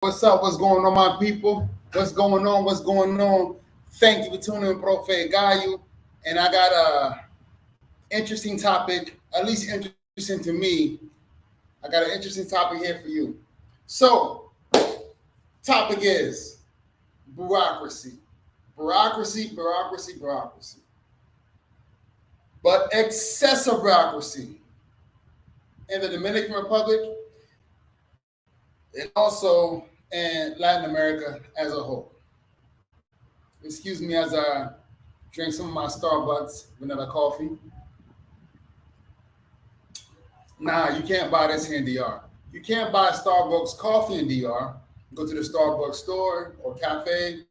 What's up? What's going on, my people? What's going on? What's going on? Thank you for tuning in, Profe Gayu. And I got a interesting topic, at least interesting to me. I got an interesting topic here for you. So, topic is bureaucracy. Bureaucracy. But excessive bureaucracy in the Dominican Republic and also in Latin America as a whole. Excuse me as I drink some of my Starbucks vanilla coffee. Nah, you can't buy this here in DR. You can't buy Starbucks coffee in DR. Go to the Starbucks store or cafe.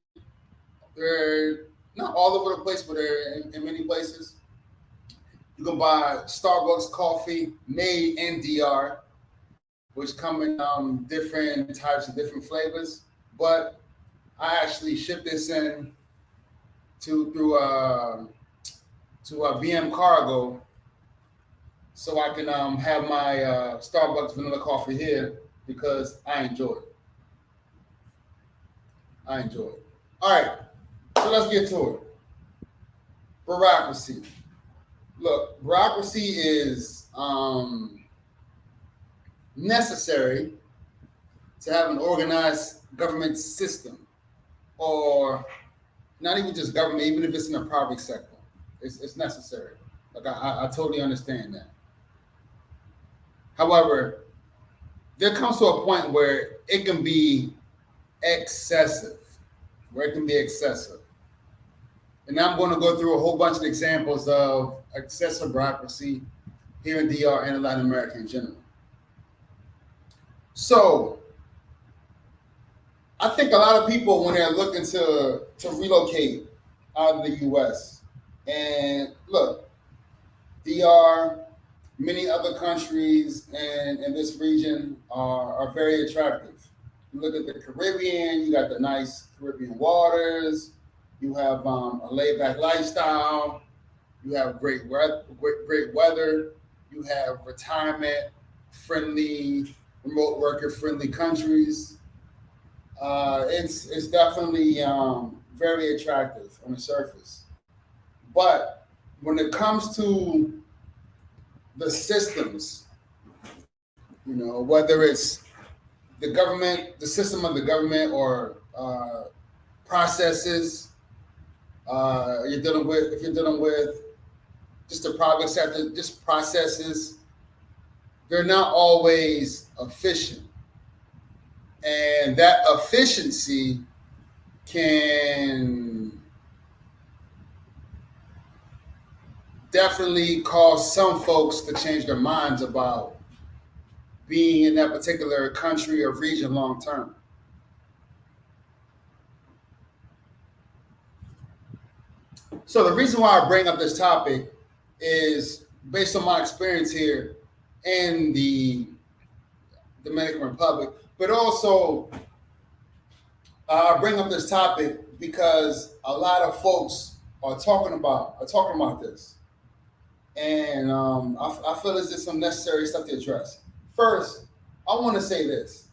They're not all over the place, but they're in many places. You can buy Starbucks coffee made in DR, which come in different types of different flavors. But I actually ship this in to a BM Cargo, so I can have my Starbucks vanilla coffee here because I enjoy it. I enjoy it. All right, so let's get to it. Bureaucracy. Look, bureaucracy is necessary to have an organized government system, or not even just government, even if it's in the private sector. It's necessary. Like I totally understand that. However, there comes to a point where it can be excessive, And I'm going to go through a whole bunch of examples of excessive bureaucracy here in DR and in Latin America in general. So, I think a lot of people, when they're looking to relocate out of the U.S., and look, DR, many other countries in this region are very attractive. You look at the Caribbean, you got the nice Caribbean waters, you have a laid-back lifestyle, you have great weather, you have retirement-friendly, remote worker-friendly countries. It's definitely very attractive on the surface. But when it comes to the systems, whether it's the government, the system of the government, or processes if you're dealing with just the private sector, just processes, they're not always efficient. And that efficiency can definitely cause some folks to change their minds about being in that particular country or region long term. So the reason why I bring up this topic is based on my experience here in the Dominican Republic, but also I bring up this topic because a lot of folks are talking about this, and I feel as there's some necessary stuff to address. First, I want to say this: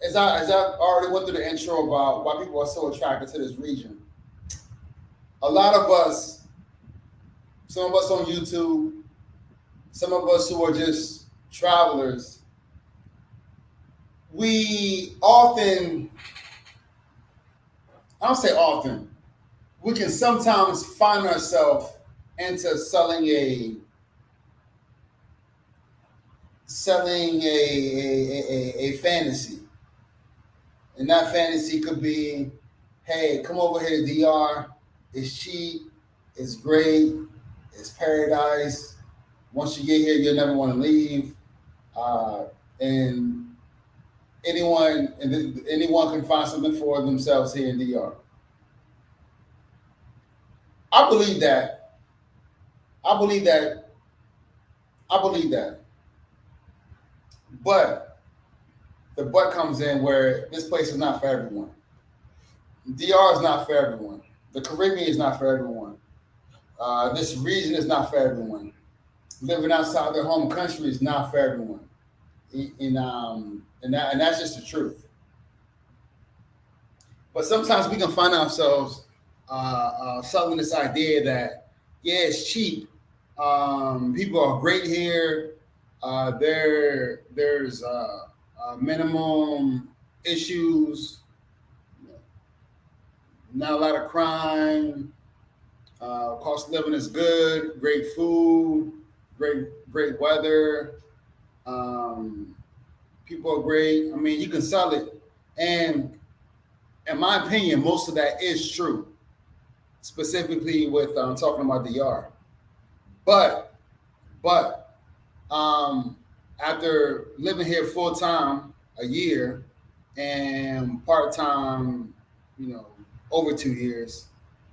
as I already went through the intro about why people are so attracted to this region, a lot of us, some of us on YouTube, some of us who are just travelers, we often, I don't say often, we can sometimes find ourselves into selling a fantasy. And that fantasy could be, hey, come over here to DR. It's cheap. It's great. It's paradise. Once you get here, you'll never want to leave. And anyone can find something for themselves here in DR. I believe that. But the but comes in where this place is not for everyone. DR is not for everyone. The Caribbean is not for everyone. This region is not for everyone. Living outside their home country is not for everyone. And and that's just the truth. But sometimes we can find ourselves selling this idea that yeah, it's cheap. People are great here. There's minimum issues, not a lot of crime. Cost of living is good. Great food. Great weather. Um, People are great. I mean, you can sell it, and in my opinion, most of that is true. Specifically with talking about DR, but but after living here full time a year and part time, you know, over 2 years,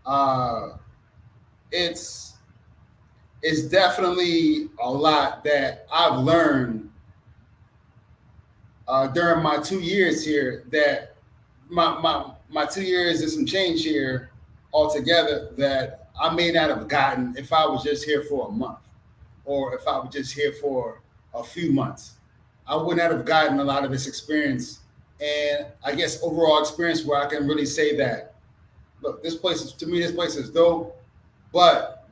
uh, it's it's definitely a lot that I've learned during my 2 years here. That my 2 years and some change here altogether that I may not have gotten if I was just here for a month or if I was just here for a few months. I would not have gotten a lot of this experience and I guess overall experience where I can really say that look, this place is to me this place is dope, but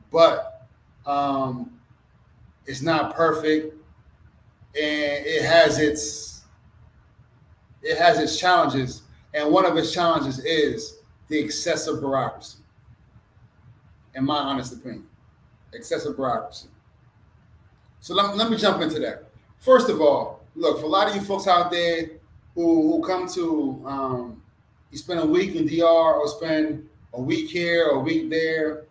it's not perfect and it has its challenges, and one of its challenges is the excessive bureaucracy. In my honest opinion, excessive bureaucracy. So let me jump into that. First of all, look, for a lot of you folks out there who come to, you spend a week in DR or spend a week here or a week there,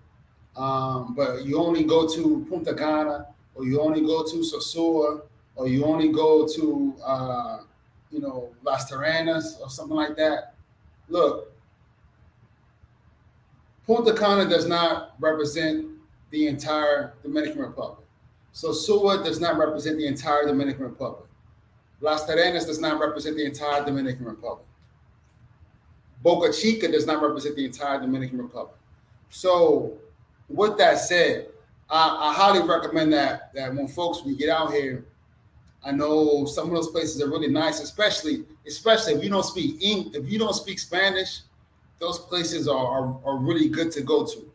but you only go to Punta Cana or you only go to Sosua or you only go to, Las Terrenas or something like that. Look, Punta Cana does not represent the entire Dominican Republic. Sosua does not represent the entire Dominican Republic. Las Terrenas does not represent the entire Dominican Republic. Boca Chica does not represent the entire Dominican Republic. So, with that said, I highly recommend that when folks we get out here, I know some of those places are really nice, especially if you don't speak if you don't speak Spanish, those places are really good to go to.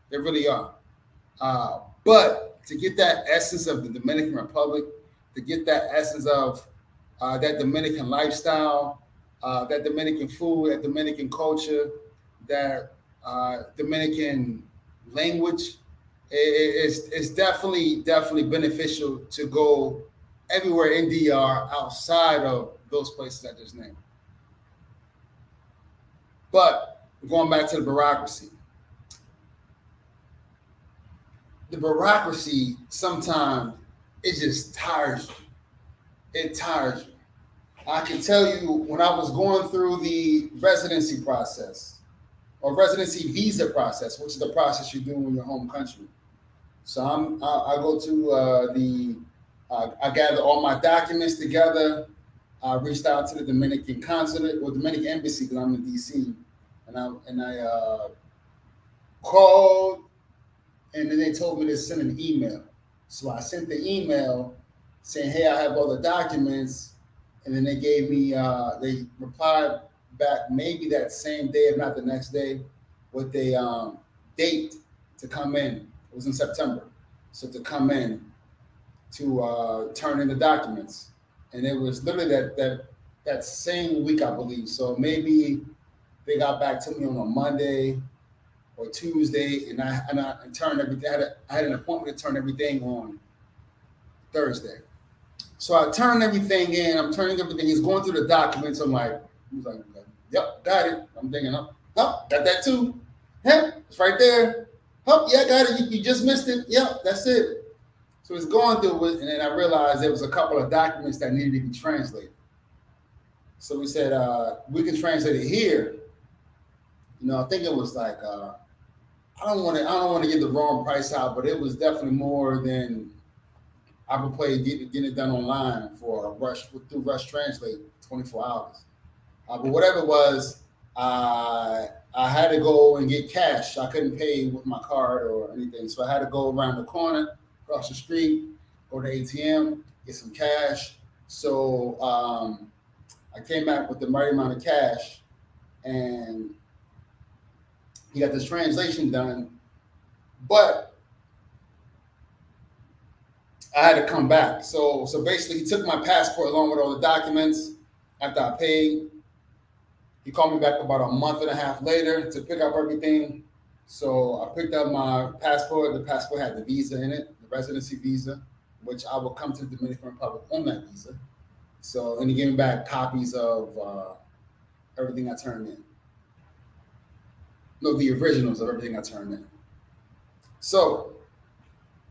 They really are. But to get that essence of the Dominican Republic, to get that essence of that Dominican lifestyle, that Dominican food, that Dominican culture, that Dominican language, it's definitely beneficial to go everywhere in DR outside of those places I just named. But going back to the bureaucracy sometimes it just tires you. It tires you. I can tell you when I was going through the residency process or residency visa process, which is the process you do in your home country. So I go to I gather all my documents together. I reached out to the Dominican consulate or Dominican embassy because I'm in DC, and I called, and then they told me to send an email. So I sent the email saying, "Hey, I have all the documents," and then they gave me they replied back maybe that same day, if not the next day, with a date to come in. It was in September, so to come in to turn in the documents, and it was literally that same week, I believe. So maybe they got back to me on a Monday or Tuesday, and I turned everything. I had an appointment to turn everything on Thursday. So I turned everything in. I'm turning everything. He's going through the documents. He's like, "Yep, got it." I'm thinking, "Oh, got that too. Yeah, it's right there. Oh, yeah, got it. You just missed it. Yep, that's it." So it's going through it, and then I realized there was a couple of documents that needed to be translated. So we said, we can translate it here. I think it was like I don't want to give the wrong price out, but it was definitely more than I would play getting it done online for through Rush Translate 24 hours. But whatever it was, I had to go and get cash. I couldn't pay with my card or anything, so I had to go around the corner, across the street, go to ATM, get some cash. So I came back with the right amount of cash, and he got this translation done. But I had to come back. So basically, he took my passport along with all the documents. After I paid, he called me back about a month and a half later to pick up everything. So I picked up my passport. The passport had the visa in it, the residency visa, which I will come to the Dominican Republic on that visa. So, and he gave me back copies of everything I turned in. No, the originals of everything I turned in. So,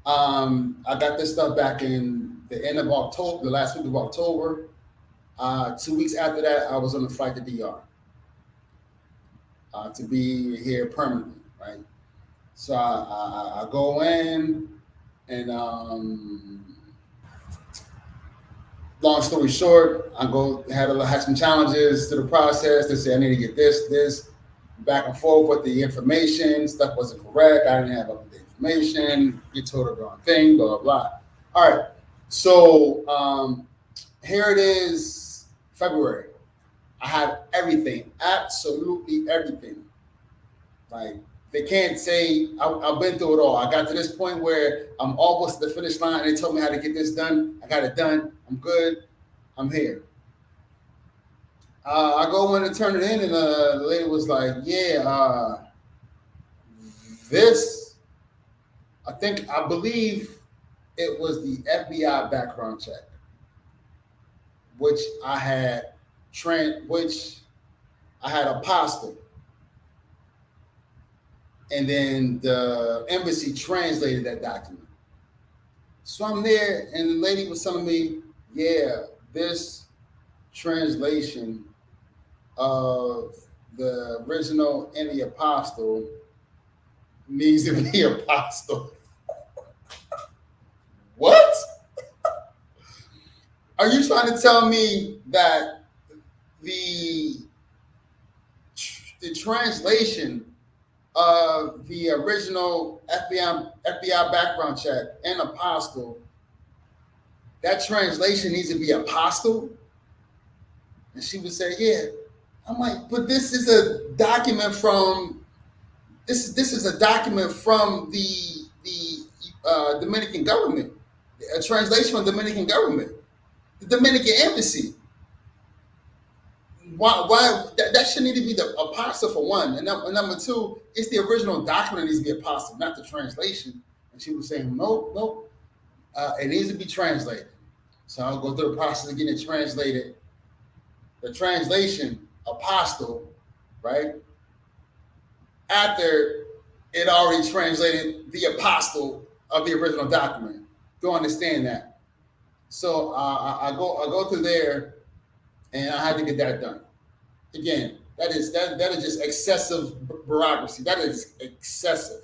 I got this stuff back in the end of October, the last week of October. 2 weeks after that, I was on the flight to DR to be here permanently, right? So I go in, and long story short, I go had some challenges to the process. They say I need to get this, back and forth with the information. Stuff wasn't correct. I didn't have up to date information. You told the wrong thing. Blah blah blah. All right, so here it is, February. I have everything, absolutely everything. Like, they can't say I've been through it all. I got to this point where I'm almost at the finish line. And they told me how to get this done. I got it done. I'm good. I'm here. I go in and turn it in, and the lady was like, "Yeah, this. I believe it was the FBI background check, which I had which I had apostled, and then the embassy translated that document. So I'm there, and the lady was telling me, yeah, this translation of the original and the apostle needs to be apostle." What? Are you trying to tell me that the translation of the original FBI background check and apostle, that translation needs to be apostle? And she would say, yeah. I'm like, but this is a document from this is a document from the Dominican government, a translation from the Dominican government, the Dominican embassy. Why that shouldn't need to be the apostle, for one, and number two, it's the original document that needs to be apostle, not the translation. And she was saying, no, it needs to be translated. So I'll go through the process of getting it translated. The translation apostle, right? After it already translated the apostle of the original document. Don't understand that. So I go through there, and I had to get that done. Again, that is just excessive bureaucracy. That is excessive.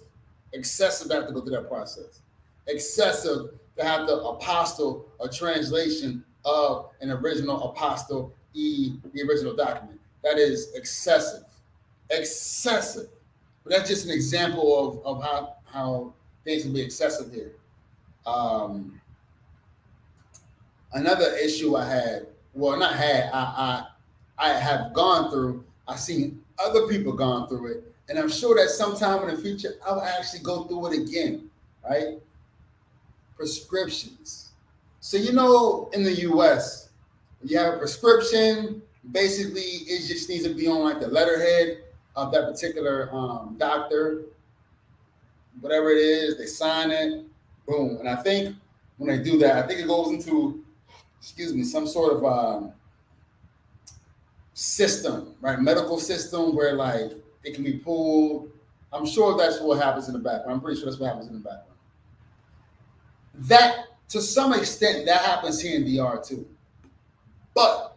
Excessive to have to go through that process. Excessive to have to apostle a translation of an original apostle the original document. That is excessive. Excessive. But that's just an example of how things can be excessive here. Another issue I had, well, not had, I have gone through, I've seen other people gone through it, and I'm sure that sometime in the future, I'll actually go through it again, right? Prescriptions. So, in the US, you have a prescription, basically it just needs to be on like the letterhead of that particular doctor, whatever it is, they sign it, boom. And I think when they do that, I think it goes into, some sort of system, right? Medical system where like it can be pulled. I'm sure that's what happens in the background. I'm pretty sure that's what happens in the background. That, to some extent, that happens here in DR too. But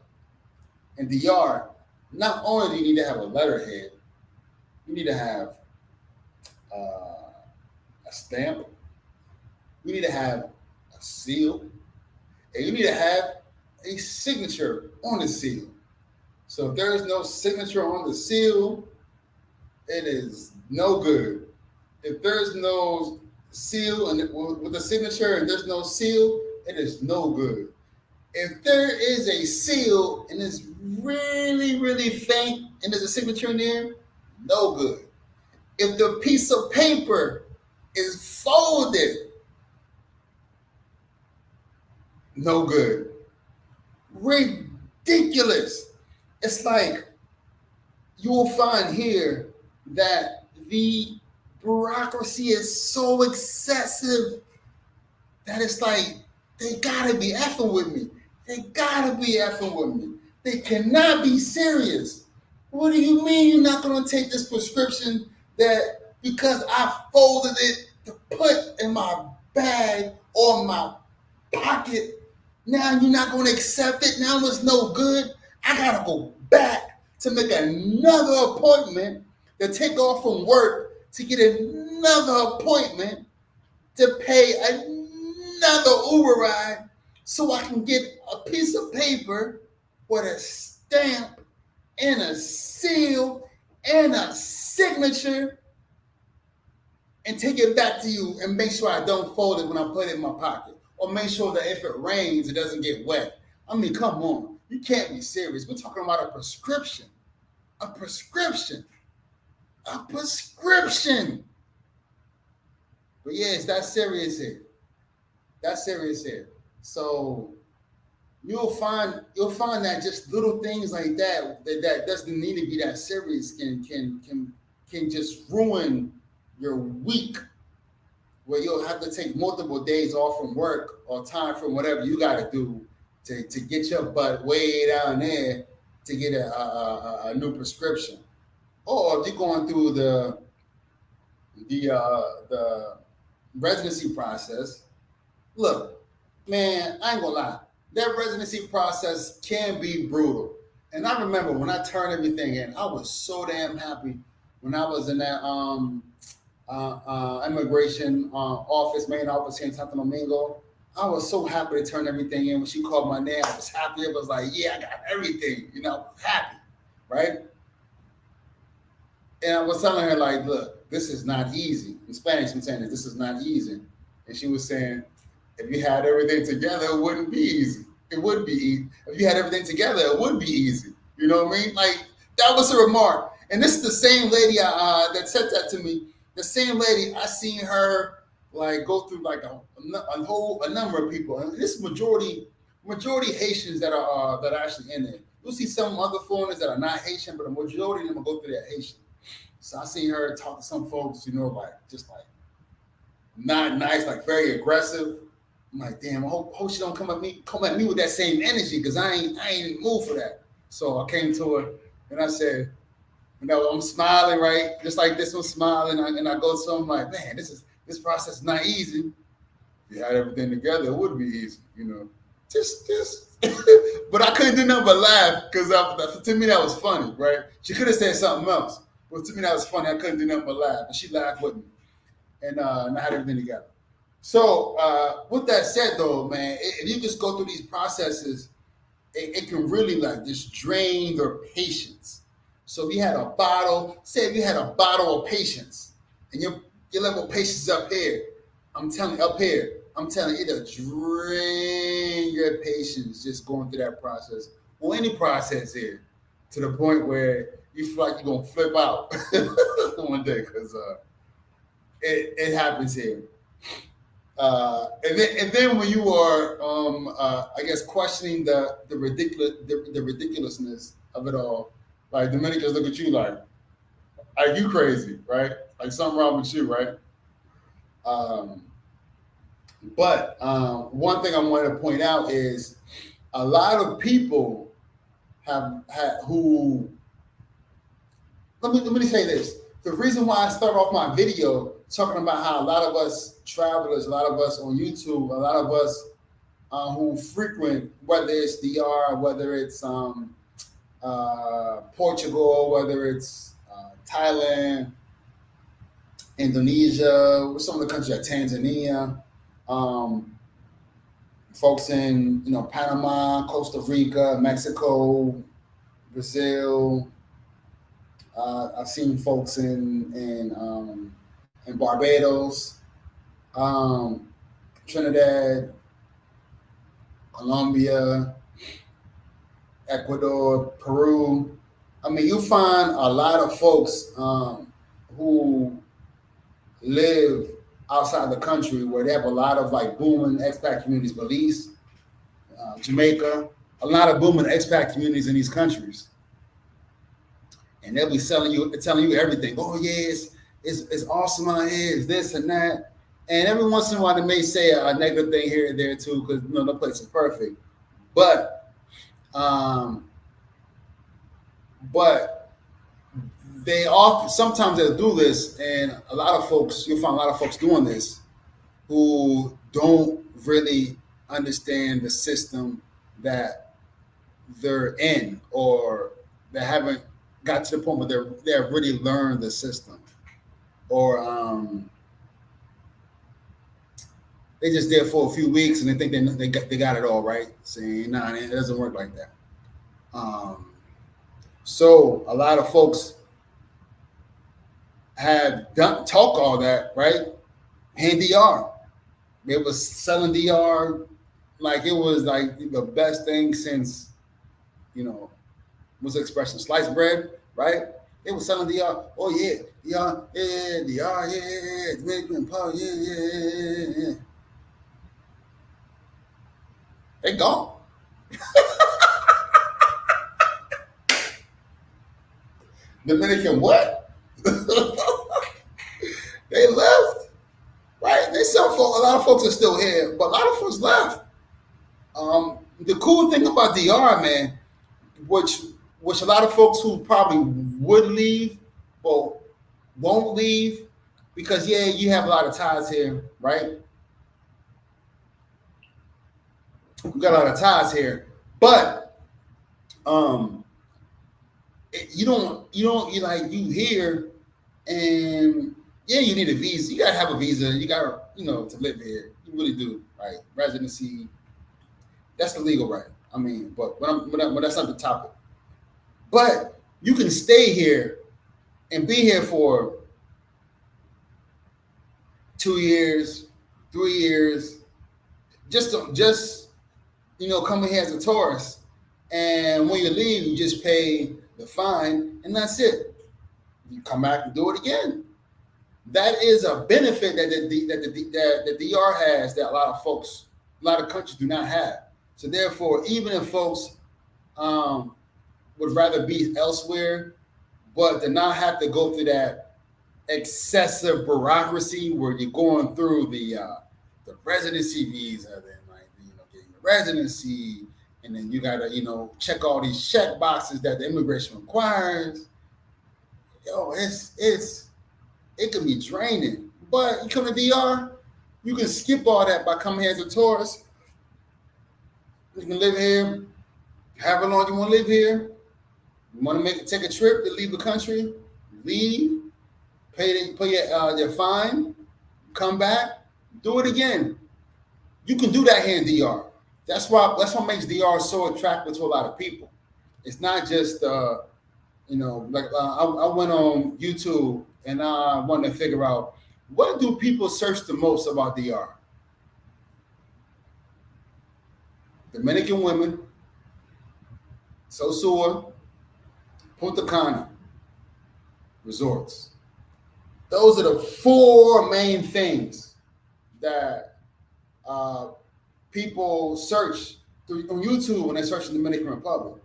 in DR, not only do you need to have a letterhead, you need to have a stamp, you need to have a seal, and you need to have a signature on the seal. So if there is no signature on the seal, it is no good. If there's no seal and with the signature and there's no seal, it is no good. If there is a seal and it's really, really faint and there's a signature in there, no good. If the piece of paper is folded, no good. Ridiculous. It's like you will find here that the bureaucracy is so excessive that it's like they gotta be effing with me. They gotta be effing with me. They cannot be serious. What do you mean you're not gonna take this prescription that because I folded it to put in my bag or my pocket, now you're not gonna accept it? Now it's no good. I gotta go back to make another appointment to take off from work to get another appointment to pay another Uber ride so I can get a piece of paper with a stamp and a seal and a signature and take it back to you and make sure I don't fold it when I put it in my pocket. Or make sure that if it rains, it doesn't get wet. I mean, come on. You can't be serious. We're talking about a prescription. A prescription. A prescription. But yeah, it's that serious here. That's serious here. So you'll find that just little things like that doesn't need to be that serious can just ruin your week, where you'll have to take multiple days off from work or time from whatever you got to do to get your butt way down there to get a new prescription. Or if you're going through the residency process, look, man, I ain't gonna lie. That residency process can be brutal. And I remember when I turned everything in, I was so damn happy when I was in that immigration office, main office here in Santo Domingo. I was so happy to turn everything in. When she called my name, I was happy. It was like, yeah, I got everything. I was happy, right? And I was telling her, like, look, this is not easy. In Spanish, I'm saying this is not easy. And she was saying, if you had everything together, it wouldn't be easy. It would be easy. If you had everything together, it would be easy. You know what I mean? Like, that was a remark. And this is the same lady that said that to me. The same lady, I seen her like go through like a number of people. And this majority Haitians that are actually in there. You'll see some other foreigners that are not Haitian, but a majority of them will go through that Haitian. So I seen her talk to some folks, like just like not nice, like very aggressive. I'm like, damn, I hope she don't come at me with that same energy, because I ain't in the mood for that. So I came to her and I said, I'm smiling, right? Just like this, I'm smiling, and I go to him like, man, this process is not easy. If you had everything together, it would be easy, Just but I couldn't do nothing but laugh, because to me that was funny, right? She could have said something else, but to me that was funny. I couldn't do nothing but laugh, and she laughed with me, and I had everything together. So with that said, though, man, if you just go through these processes, it can really like just drain your patience. So if you had a bottle, of patience, and your level of patience is up here, I'm telling you, it'll drain your patience just going through that process, or any process here, to the point where you feel like you're gonna flip out one day, because it happens here. And then when you are, I guess, questioning the ridiculousness of it all, like Dominicans look at you like, are you crazy, right? Like something wrong with you, right? But one thing I wanted to point out is a lot of people have had who. Let me say this. The reason why I start off my video talking about how a lot of us travelers, a lot of us on YouTube, a lot of us who frequent, whether it's DR, whether it's Portugal, whether it's Thailand, Indonesia, some of the countries like Tanzania, folks in Panama, Costa Rica, Mexico, Brazil. I've seen folks in Barbados, Trinidad, Colombia, Ecuador, Peru. I mean, you find a lot of folks who live outside the country where they have a lot of like booming expat communities, Belize, Jamaica, a lot of booming expat communities in these countries, and they'll be telling you everything. Oh yeah, it's awesome out here. It's this and that, and every once in a while they may say a negative thing here and there too, because no place is perfect. But um, but they often sometimes they'll do this, and a lot of folks you'll find a lot of folks doing this who don't really understand the system that they're in, or they haven't got to the point where they've really learned the system, or they just there for a few weeks and they think they got it all right. Saying, nah, it doesn't work like that. So a lot of folks have talk all that, right? And DR, they was selling DR like it was like the best thing since, what's the expression, sliced bread, right? They were selling DR. Oh yeah, DR, yeah, DR, yeah, Dominican Republic, yeah. They gone. Dominican what? They left, right? They sell for a lot of folks are still here, but a lot of folks left. The cool thing about DR, man, which a lot of folks who probably would leave, but won't leave, because yeah, you have a lot of ties here, right? We got a lot of ties here, but you like you here, and yeah, you need a visa. You gotta have a visa. You gotta to live here. You really do, right? Residency. That's the legal right. I mean, but when that's not the topic. But you can stay here and be here for 2 years, 3 years, just coming here as a tourist, and when you leave, you just pay the fine, and that's it. You come back and do it again. That is a benefit that the DR has that a lot of countries do not have. So therefore, even if folks would rather be elsewhere, but to not have to go through that excessive bureaucracy where you're going through the residency visa, then getting the residency, and then you gotta check all these check boxes that the immigration requires. It can be draining. But you come to DR, you can skip all that by coming here as a tourist. You can live here, however long you want to live here. You want to take a trip to leave the country, leave, pay your fine, come back, do it again. You can do that here in DR. That's what makes DR so attractive to a lot of people. It's not just I went on YouTube and I wanted to figure out, what do people search the most about DR? Dominican women, Sosua, Punta Cana resorts. Those are the four main things that people search on YouTube when they search the Dominican Republic.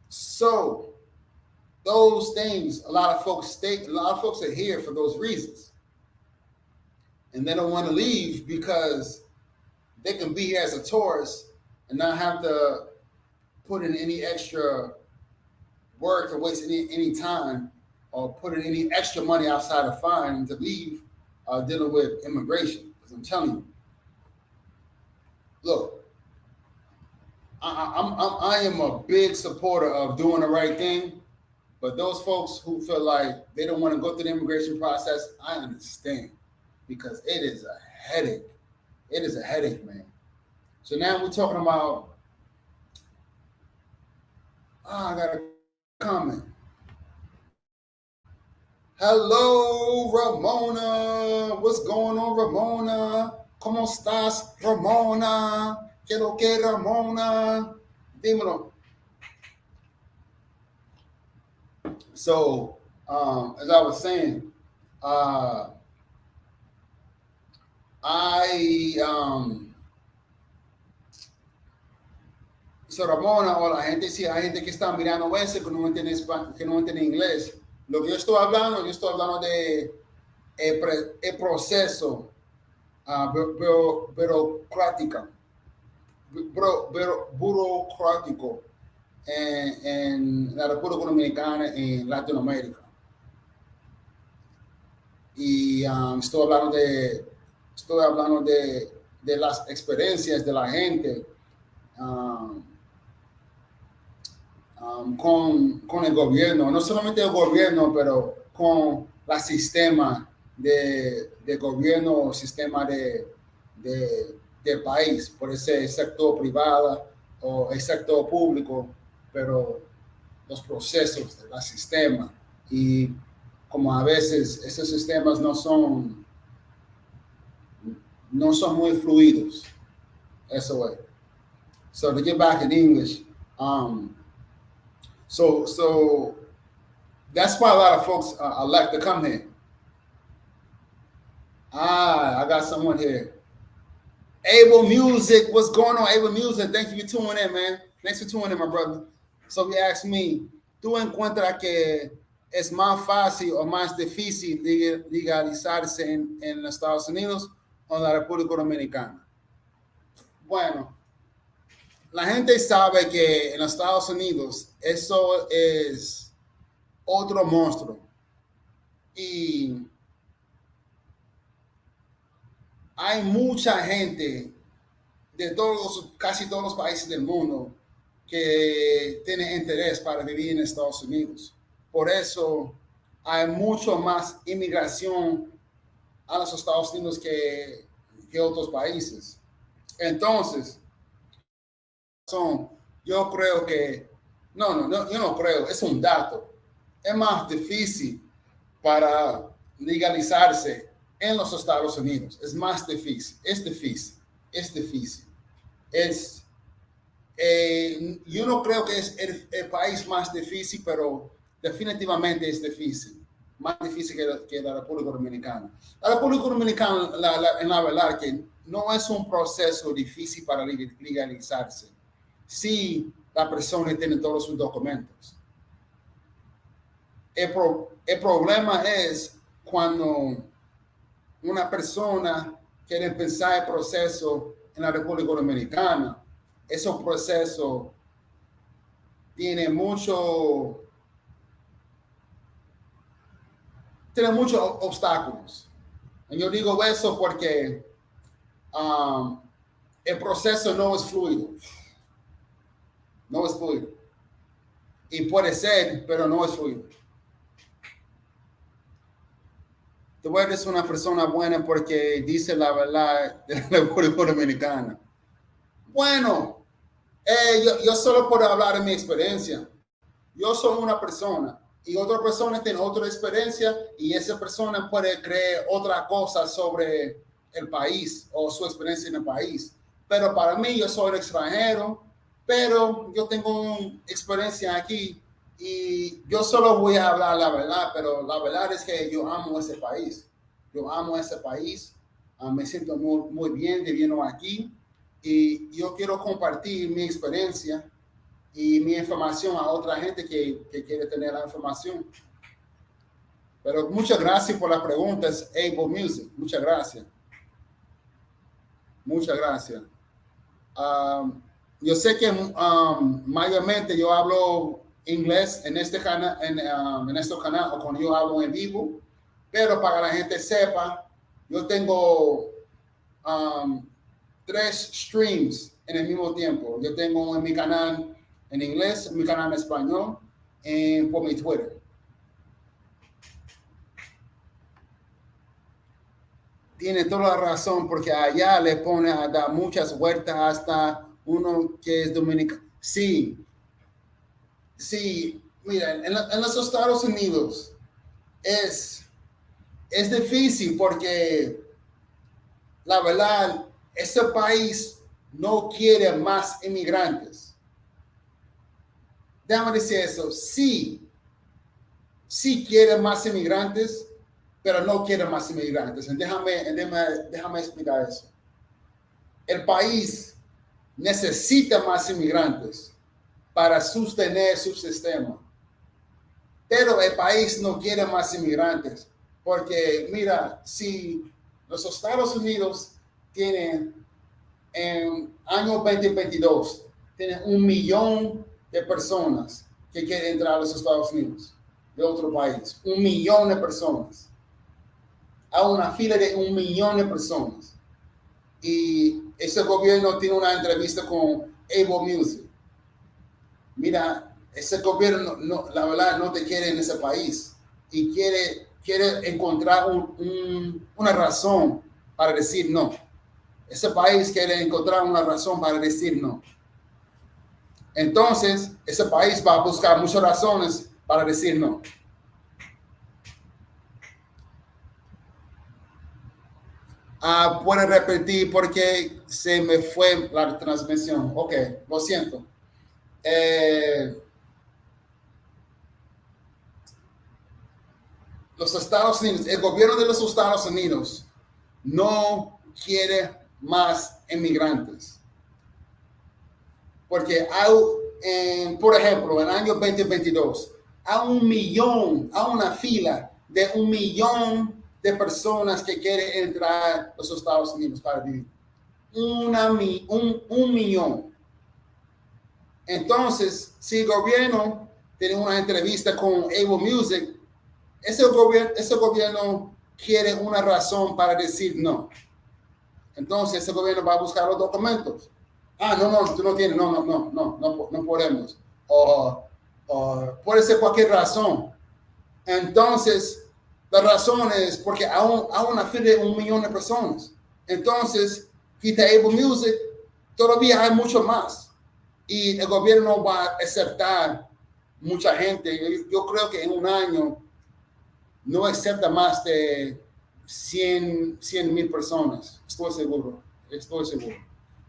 So those things, a lot of folks are here for those reasons. And they don't want to leave because they can be here as a tourist and not have to put in any extra work or waste any time or put in any extra money outside of fine to leave dealing with immigration. Because I'm telling you, look, I am a big supporter of doing the right thing, but those folks who feel like they don't want to go through the immigration process, I understand, because it is a headache. It is a headache, man. So now we're talking about. I got a comment. Hello, Ramona. What's going on, Ramona? ¿Cómo estás, Ramona? Quiero que Ramona, dímelo. So, as I was saying, uh, I so Ramona o la gente, si hay gente que está mirando eso que no entiende que no entiende inglés, lo que yo estoy hablando de el proceso burocrático, burocrático en la República Dominicana y en Latinoamérica. Y estoy hablando de las experiencias de la gente um, con el gobierno, no solamente el gobierno, pero con el sistema de gobierno, sistema de país, por ese sector privado o el sector público, pero los procesos del sistema y como a veces esos sistemas no son muy fluidos. Eso es. So to get back in English, so that's why a lot of folks elect to come here. I got someone here. Able Music, what's going on, Able Music? Thank you for tuning in, man. Thanks for tuning in, my brother. So he asked me, ¿tú encuentras que es más fácil o más difícil legalizarse en los Estados Unidos o en la República Dominicana? Bueno, la gente sabe que en los Estados Unidos eso es otro monstruo. Y hay mucha gente de casi todos los países del mundo que tiene interés para vivir en Estados Unidos. Por eso hay mucho más inmigración a los Estados Unidos que otros países. Entonces, yo creo que, yo no creo, es un dato. Es más difícil para legalizarse en los Estados Unidos. Es más difícil, es difícil. Yo no creo que es el país más difícil, pero definitivamente es difícil. Más difícil que la República Dominicana. La República Dominicana, en la verdad, que no es un proceso difícil para legalizarse. Si la persona tiene todos sus documentos. El problema es cuando una persona quiere empezar el proceso en la República Dominicana. Ese proceso tiene muchos obstáculos. Y yo digo eso porque el proceso no es fluido. No es fluido. Y puede ser, pero no es fluido. Tú eres una persona buena porque dice la verdad de la República Dominicana. Bueno, yo solo puedo hablar de mi experiencia. Yo soy una persona y otra persona tiene otra experiencia y esa persona puede creer otra cosa sobre el país o su experiencia en el país. Pero para mí, yo soy extranjero, pero yo tengo una experiencia aquí y yo solo voy a hablar la verdad, pero la verdad es que yo amo ese país. Yo amo ese país. Me siento muy bien viviendo aquí y yo quiero compartir mi experiencia y mi información a otra gente que quiere tener la información. Pero muchas gracias por las preguntas, Able Music. Muchas gracias. Muchas gracias. Yo sé que mayormente yo hablo inglés en este canal, en este canal o cuando yo hablo en vivo, pero para que la gente sepa, yo tengo 3 streams en el mismo tiempo. Yo tengo en mi canal en inglés, en mi canal en español y por mi Twitter. Tiene toda la razón porque allá le pone a dar muchas vueltas hasta uno que es dominicano. Sí, mira, en los Estados Unidos es difícil porque la verdad, ese país no quiere más inmigrantes. Déjame decir eso, sí quiere más inmigrantes, pero no quiere más inmigrantes. Déjame explicar eso. El país necesita más inmigrantes para sostener su sistema. Pero el país no quiere más inmigrantes, porque mira, si los Estados Unidos tienen en año 2022, tienen 1 millón de personas que quieren entrar a los Estados Unidos de otro país, 1 millón de personas. Hay una fila de 1 millón de personas. Y ese gobierno tiene una entrevista con Able Music. Mira, ese gobierno, la verdad, no te quiere en ese país y quiere encontrar una razón para decir no. Ese país quiere encontrar una razón para decir no. Entonces, ese país va a buscar muchas razones para decir no. Puede repetir porque se me fue la transmisión. Ok, lo siento. Los Estados Unidos, el gobierno de los Estados Unidos no quiere más inmigrantes. Porque hay, por ejemplo, en el año 2022, hay una fila de 1 millón de personas que quieren entrar a los Estados Unidos para vivir. Un millón. Entonces, si el gobierno tiene una entrevista con Able Music, ese gobierno quiere una razón para decir no. Entonces, ese gobierno va a buscar los documentos. No, tú no tienes, no podemos. O puede ser cualquier razón. Entonces, la razón es porque hay una fila de 1 millón de personas. Entonces, quita Able Music, todavía hay mucho más. Y el gobierno va a aceptar mucha gente. Yo creo que en un año no acepta más de 100,000 personas. Estoy seguro.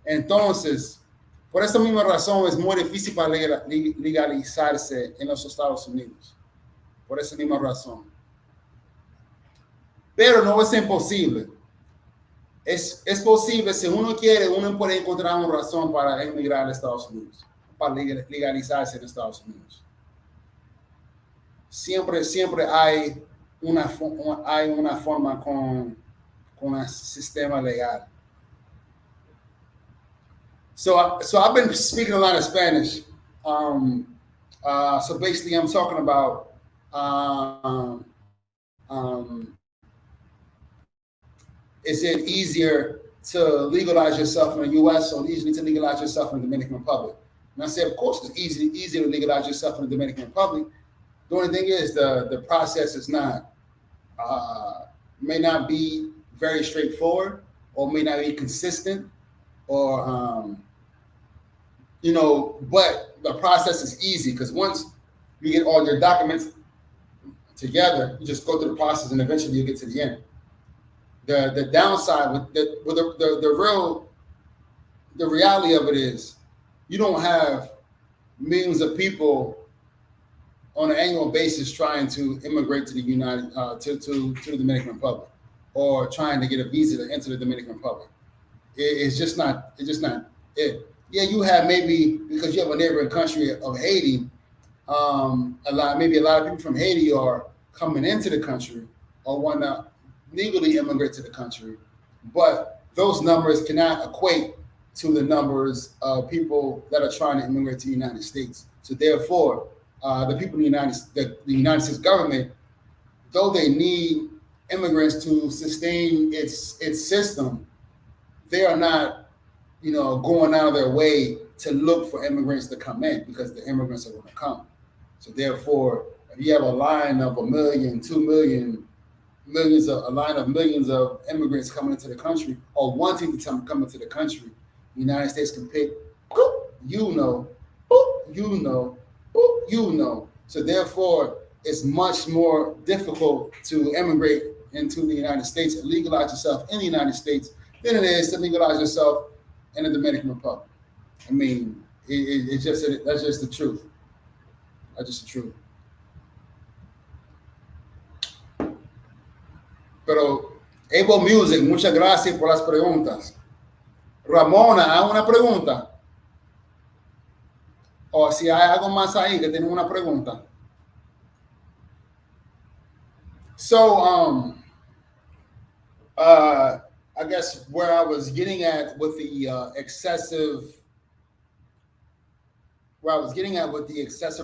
Entonces, por esa misma razón es muy difícil para legalizarse en los Estados Unidos. Por esa misma razón. Pero no es imposible. Es posible, si uno quiere, uno puede encontrar una razón para emigrar a Estados Unidos, para legalizarse en Estados Unidos. Siempre hay una forma con el sistema legal. So I've been speaking a lot of Spanish. So basically, I'm talking about is it easier to legalize yourself in the U.S. or easy to legalize yourself in the Dominican Republic? And I say, of course, it's easy to legalize yourself in the Dominican Republic. The only thing is the process is not may not be very straightforward, or may not be consistent, or but the process is easy because once you get all your documents together, you just go through the process and eventually you get to the end. The downside with the reality of it is you don't have millions of people on an annual basis trying to immigrate to the to the Dominican Republic, or trying to get a visa to enter the Dominican Republic. It's just not it. Yeah, you have maybe, because you have a neighboring country of Haiti, a lot of people from Haiti are coming into the country or want to legally immigrate to the country, but those numbers cannot equate to the numbers of people that are trying to immigrate to the United States. So therefore, the people in the United States government, though they need immigrants to sustain its system, they are not, going out of their way to look for immigrants to come in, because the immigrants are going to come. So therefore, if you have a line of 1 million, 2 million, millions of immigrants coming into the country, or wanting to come into the country, the United States can pick, So therefore, it's much more difficult to immigrate into the United States and legalize yourself in the United States than it is to legalize yourself in the Dominican Republic. I mean, it's just that's just the truth. That's just the truth. Pero, Able Music, muchas gracias por las preguntas. Ramona, ¿hay una pregunta? O si hay algo más ahí que tiene una pregunta. So, I guess where I was getting at with the excessive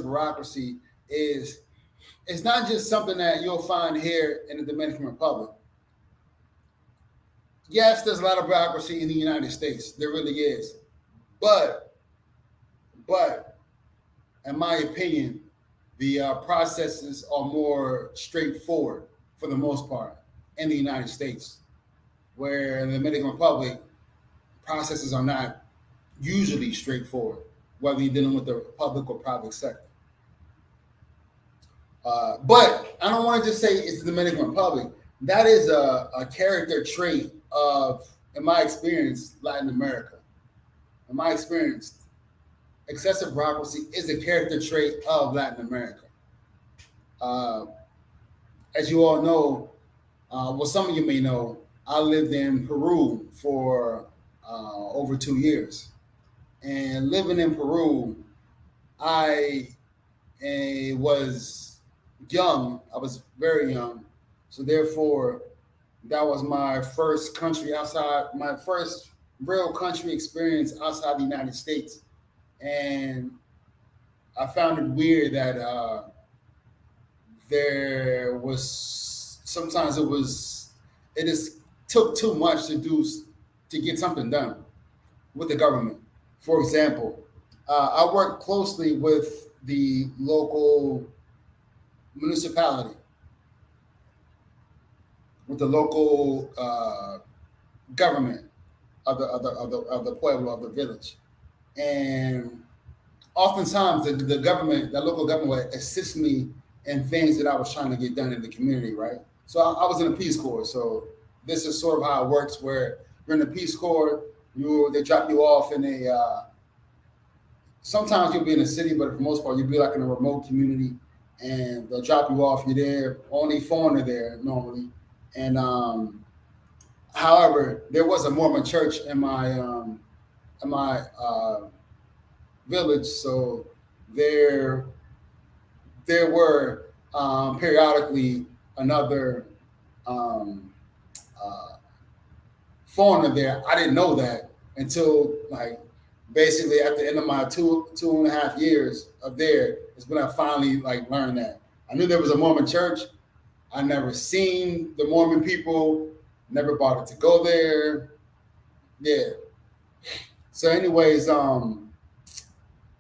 bureaucracy is it's not just something that you'll find here in the Dominican Republic. Yes, there's a lot of bureaucracy in the United States. There really is. But, in my opinion, the processes are more straightforward for the most part in the United States, where in the Dominican Republic, processes are not usually straightforward, whether you're dealing with the public or private sector. But I don't want to just say it's the Dominican Republic. That is a character trait of, in my experience, Latin America. In my experience, excessive bureaucracy is a character trait of Latin America. As you all know, well, some of you may know, I lived in Peru for over 2 years. And living in Peru, I was young. I was very young. So therefore, that was my first real country experience outside the United States. And I found it weird that there was sometimes it just took too much to get something done with the government. For example, I worked closely with the local municipality, with the local government of the pueblo, of the village, and oftentimes the government, the local government, would assist me in things that I was trying to get done in the community, right? So I was in the Peace Corps, so this is sort of how it works, where you're in the Peace Corps, they drop you off in a. Sometimes you'll be in a city, but for the most part, you'll be like in a remote community, and they'll drop you off. You're there, only foreigner there normally, and however, there was a Mormon church in my village, so there were periodically another foreigner there. I didn't know that until like basically at the end of my two and a half years of there is when I finally like learned that. I knew there was a Mormon church. I never seen the Mormon people, never bothered to go there. Yeah. So anyways, they were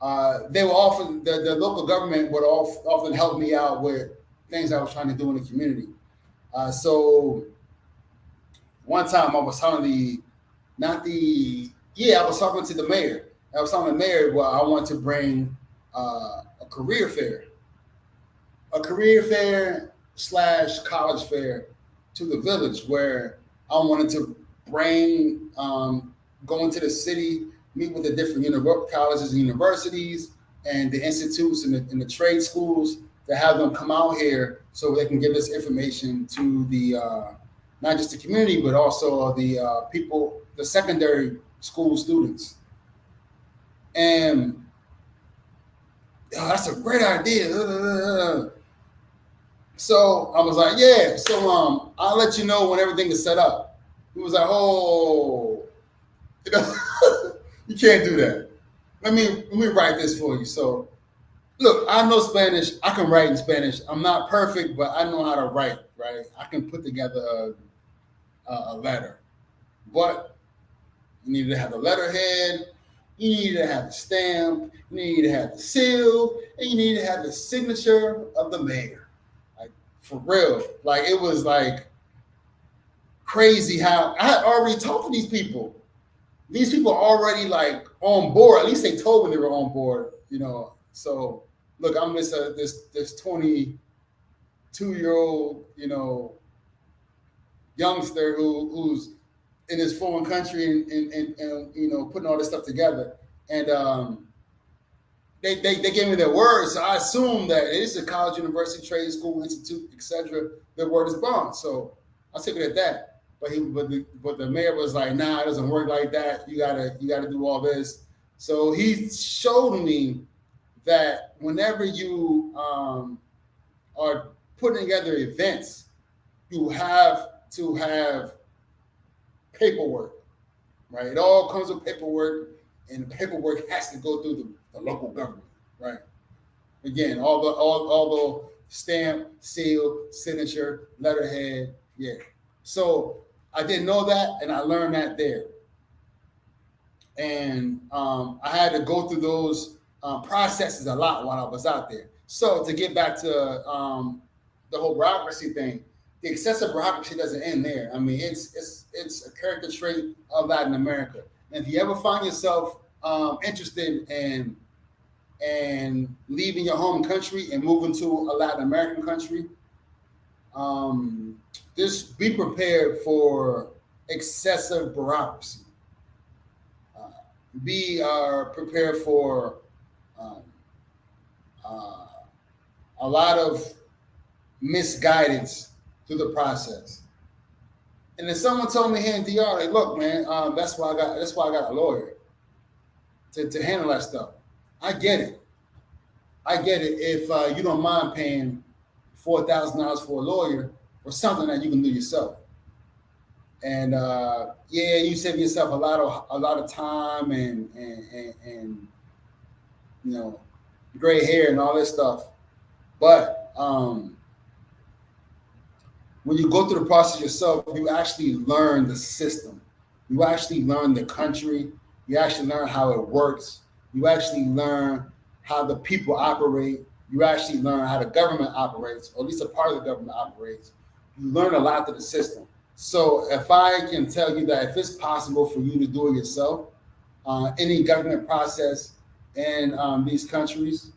often, the local government would often help me out with things I was trying to do in the community. So one time I was telling I was talking to the mayor. I was telling the mayor, well, I want to bring a career fair / college fair to the village, where I wanted to bring, go into the city, meet with the different colleges and universities and the institutes and the trade schools, to have them come out here so they can give this information to the not just the community, but also the people, the secondary school students. And that's a great idea. So I was like, yeah. So I'll let you know when everything is set up. He was like, oh, you can't do that. Let me write this for you. So look, I know Spanish. I can write in Spanish. I'm not perfect, but I know how to write, right? I can put together a letter. But you need to have the letterhead, you need to have the stamp, you need to have the seal, and you need to have the signature of the mayor. Like, for real. Like, it was like crazy how I had already talked to these people. These people are already like on board. At least they told me they were on board, So look, I'm this 22-year-old, youngster who's in this foreign country and putting all this stuff together. And they gave me their word, so I assume that it is a college, university, trade school, institute, etc. Their word is bond. So I took it at that. But the mayor was like, nah, it doesn't work like that. You gotta do all this. So he showed me that whenever you are putting together events, you have to have paperwork, right? It all comes with paperwork, and the paperwork has to go through the local government, right? Again, all the stamp, seal, signature, letterhead, yeah. So I didn't know that, and I learned that there. And I had to go through those processes a lot while I was out there. So to get back to the whole bureaucracy thing, the excessive bureaucracy doesn't end there. I mean, it's a character trait of Latin America. And if you ever find yourself interested in leaving your home country and moving to a Latin American country, just be prepared for excessive bureaucracy. Be prepared for a lot of misguidance through the process. And then someone told me here in DR, like, look, man, that's why I got a lawyer to handle that stuff. I get it. If you don't mind paying $4,000 for a lawyer for something that you can do yourself. And yeah, you save yourself a lot of time and gray hair and all this stuff. But when you go through the process yourself, you actually learn the system. You actually learn the country. You actually learn how it works. You actually learn how the people operate. You actually learn how the government operates, or at least a part of the government operates. You learn a lot through the system. So if I can tell you that if it's possible for you to do it yourself, any government process in these countries,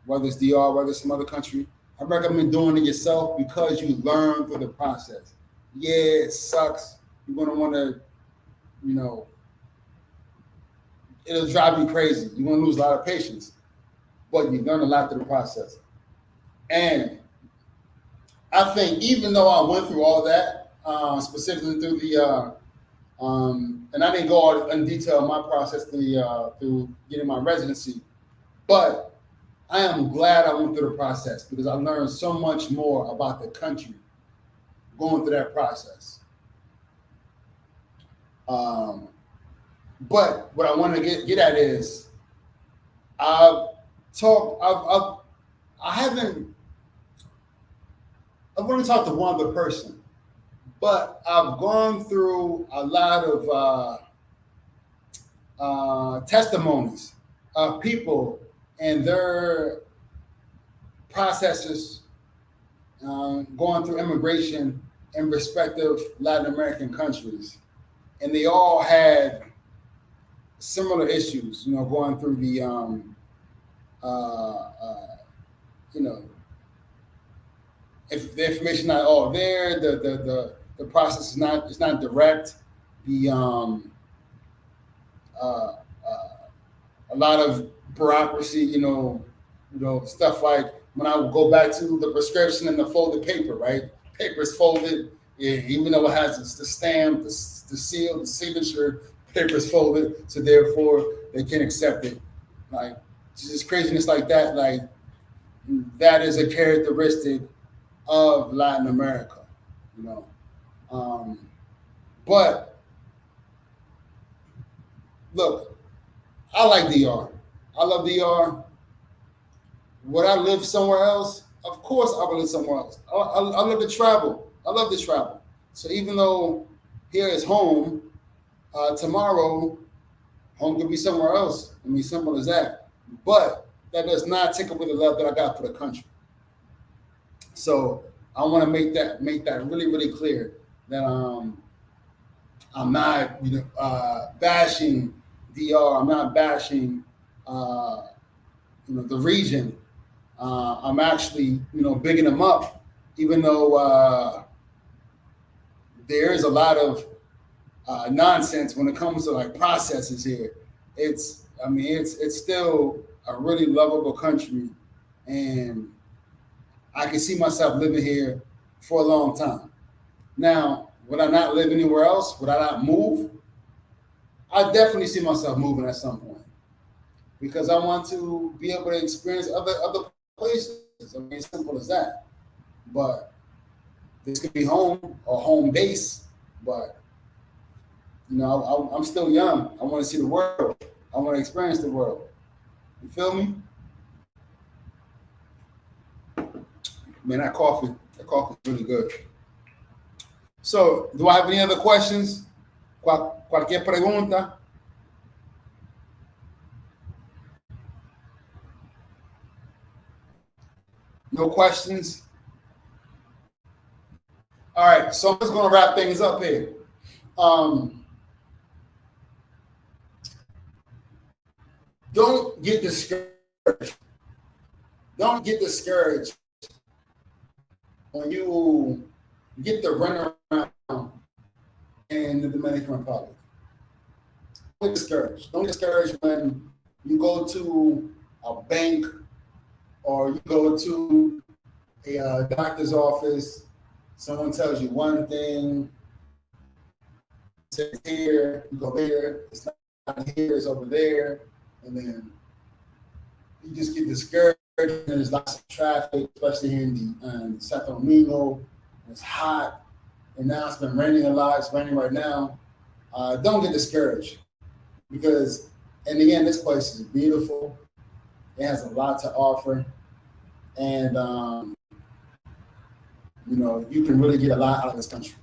whether it's DR, whether it's some other country, I recommend doing it yourself because you learn through the process. Yeah, it sucks. You're going to want to, it'll drive you crazy. You're going to lose a lot of patience, but you learn a lot through the process. And I think even though I went through all that, specifically through the, and I didn't go all in detail my process through getting my residency, but I am glad I went through the process because I learned so much more about the country going through that process. But what I want to get at is I've only talked to one other person, but I've gone through a lot of testimonies of people and their processes going through immigration in respective Latin American countries. And they all had similar issues, going through the, if the information not all there, the process is not direct. A lot of bureaucracy, stuff like when I would go back to the prescription and the folded paper, right? Paper is folded, even though it has the stamp, the seal, the signature, paper is folded, so therefore they can accept it. Like just craziness like that, that is a characteristic of Latin America, But look, I like DR. I love DR. Would I live somewhere else? Of course I would live somewhere else. I love to travel. I love to travel. So even though here is home, tomorrow home could be somewhere else. I mean, simple as that. But that does not take away the love that I got for the country. So I want to make that really, really clear that I'm not bashing DR. I'm not bashing the region. I'm actually bigging them up, even though there is a lot of nonsense when it comes to like processes here. It's still a really lovable country, and I can see myself living here for a long time. Now, would I not live anywhere else? Would I not move? I definitely see myself moving at some point because I want to be able to experience other places. I mean, it's simple as that. But this could be home or home base. But I'm still young. I want to see the world. I want to experience the world. You feel me? Man, that coffee is really good. So, do I have any other questions? Cualquier pregunta? No questions? All right, so I'm just going to wrap things up here. Don't get discouraged. Don't get discouraged when you get the runaround in the Dominican Republic. Don't get discouraged. Don't get discouraged when you go to a bank or you go to a doctor's office. Someone tells you one thing, it's here, you go there, it's not here, it's over there, and then you just get discouraged. And there's lots of traffic, especially here in Santo Domingo. It's hot, and now it's been raining a lot. It's raining right now. Don't get discouraged because, in the end, this place is beautiful. It has a lot to offer, and you can really get a lot out of this country.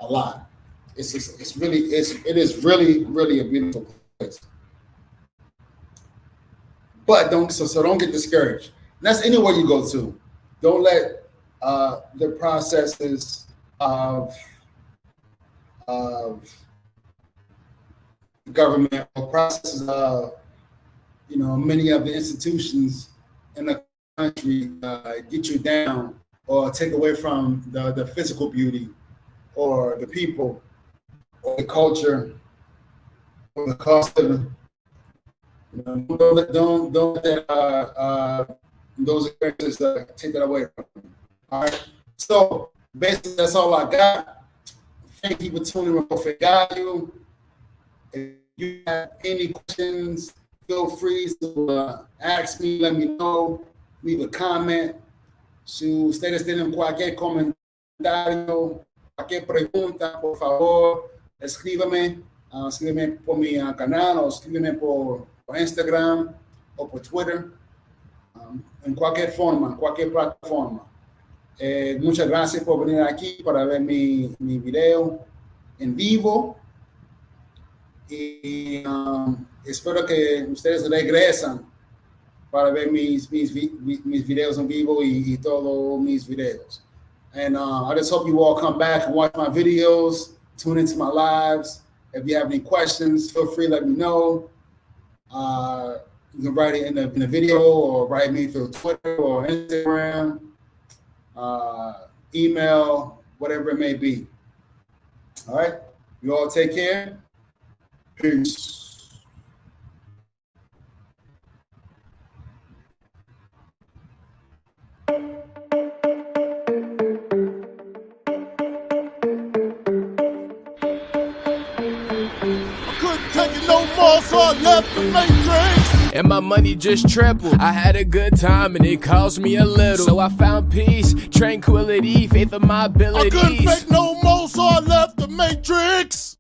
A lot. It is really a beautiful place. But don't get discouraged. And that's anywhere you go to. Don't let the processes of government or processes of many of the institutions in the country get you down or take away from the physical beauty or the people or the culture or the cost of it. Don't let those experiences take that away from you. All right. So basically, that's all I got. Thank you for tuning in. Obrigado. If you have any questions, feel free to ask me. Let me know. Leave a comment. Si ustedes tienen cualquier comentario, cualquier pregunta, por favor, escríbeme. Escríbeme por mi canal o escríbeme por Instagram o por Twitter, en cualquier forma, cualquier plataforma. Muchas gracias por venir aquí para ver mi video en vivo y espero que ustedes regresan para ver mis videos en vivo y todos mis videos. And I just hope you all come back and watch my videos, tune into my lives. If you have any questions, feel free to let me know. You can write it in the video or write me through Twitter or Instagram, email, whatever it may be. All right. You all take care. Peace. No more, so I left the Matrix. And my money just tripled. I had a good time and it cost me a little. So I found peace, tranquility, faith in my abilities. I couldn't fake no more, so I left the Matrix.